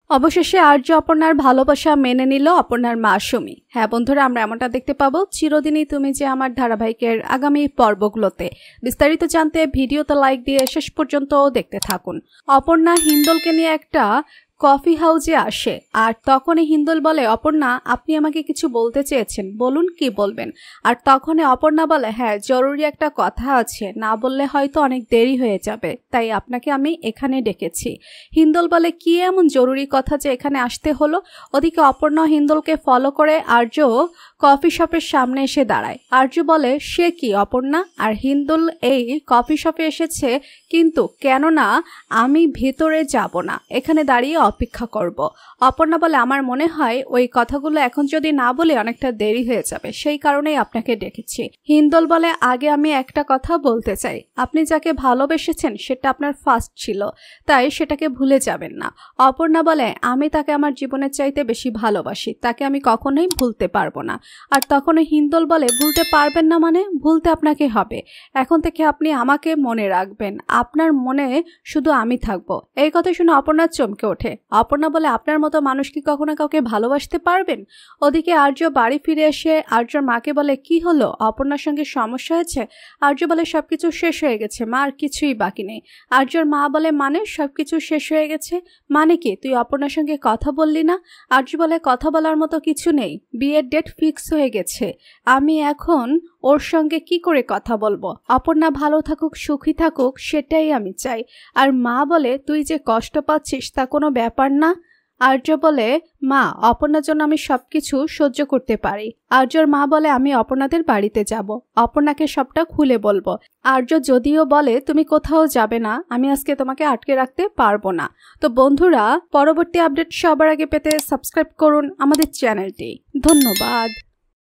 অবশেষে আর্য অপর্ণার ভালোবাসা মেনে নিল অপর্ণার মা সুমি। হ্যাঁ বন্ধুরা, আমরা এমনটা দেখতে পাবো চিরদিনই তুমি যে আমার ধারাবাহিকের আগামী পর্বগুলোতে। বিস্তারিত জানতে ভিডিওতে লাইক দিয়ে শেষ পর্যন্ত দেখতে থাকুন। অপর্ণা হিন্দলকে নিয়ে একটা কফি হাউসে আসে, আর তখনই হিন্দল বলে, অপর্ণা আপনি আমাকে কিছু বলতে চেয়েছেন, বলুন কি বলবেন। আর তখনই অপর্ণা বলে, হ্যাঁ জরুরি একটা কথা আছে, না বললে হয়তো অনেক দেরি হয়ে যাবে, তাই আপনাকে আমি এখানে ডেকেছি। হিন্দল বলে, কি এমন জরুরি কথা যে এখানে আসতে হলো। ওদিকে অপর্ণা হিন্দলকে ফলো করে আর্য কফি শপের সামনে এসে দাঁড়ায়। আর্য বলে, সে কি অপর্ণা? আর হিন্দল এই কফি শপে এসেছে, কিন্তু কেননা আমি ভেতরে যাব না, এখানে দাঁড়িয়ে অপেক্ষা করব। অপর্ণা বলে, আমার মনে হয় ওই কথাগুলো এখন যদি না বলে অনেকটা দেরি হয়ে যাবে, সেই কারণেই আপনাকে ডেকেছি। হিন্দল বলে, আগে আমি একটা কথা বলতে চাই, আপনি যাকে ভালোবেসেছেন সেটা আপনার ফার্স্ট ছিল, তাই সেটাকে ভুলে যাবেন না। অপর্ণা বলে, আমি তাকে আমার জীবনের চাইতে বেশি ভালোবাসি, তাকে আমি কখনোই ভুলতে পারবো না। আর তখন হিন্দল বলে, ভুলতে পারবেন না মানে? ভুলতে আপনাকে হবে। এখন থেকে আপনি আমাকে মনে রাখবেন, আপনার মনে শুধু আমি থাকবো। এই কথা শুনে অপর্ণা চমকে ওঠে। অপর্ণা বলে, আপনার মতো মানুষ কি কখনো কাউকে ভালোবাসতে পারবেন? ওদিকে আর্য বাড়ি ফিরে এসে আর্যর মাকে বলে, কি হলো, অপর্ণার সঙ্গে সমস্যা হয়েছে? আর্য বলে, সবকিছু শেষ হয়ে গেছে মা, আর কিছুই বাকি নেই। আর্যর মা বলে, মানে সবকিছু শেষ হয়ে গেছে মানে কি? তুই অপর্ণার সঙ্গে কথা বললি না? আর্য বলে, কথা বলার মতো কিছু নেই, বিয়ের ডেট ফিক্স হয়ে গেছে, আমি এখন ওর সঙ্গে কি করে কথা বলবো? অপর্ণা ভালো থাকুক, সুখী থাকুক, সেটাই আমি চাই। আর মা বলে, তুই যে কষ্ট পাচ্ছিস তা কোনো ব্যাপার না। আর্য বলে, মা অপর্ণার জন্য আমি সবকিছু সহ্য করতে পারি। আর্যর মা বলে, আমি অপর্ণাদের বাড়িতে যাব, অপর্ণাকে সবটা খুলে বলবো। আর্য যদিও বলে, তুমি কোথাও যাবে না, আমি আজকে তোমাকে আটকে রাখতে পারবো না। তো বন্ধুরা, পরবর্তী আপডেট সবার আগে পেতে সাবস্ক্রাইব করুন আমাদের চ্যানেলটি। ধন্যবাদ।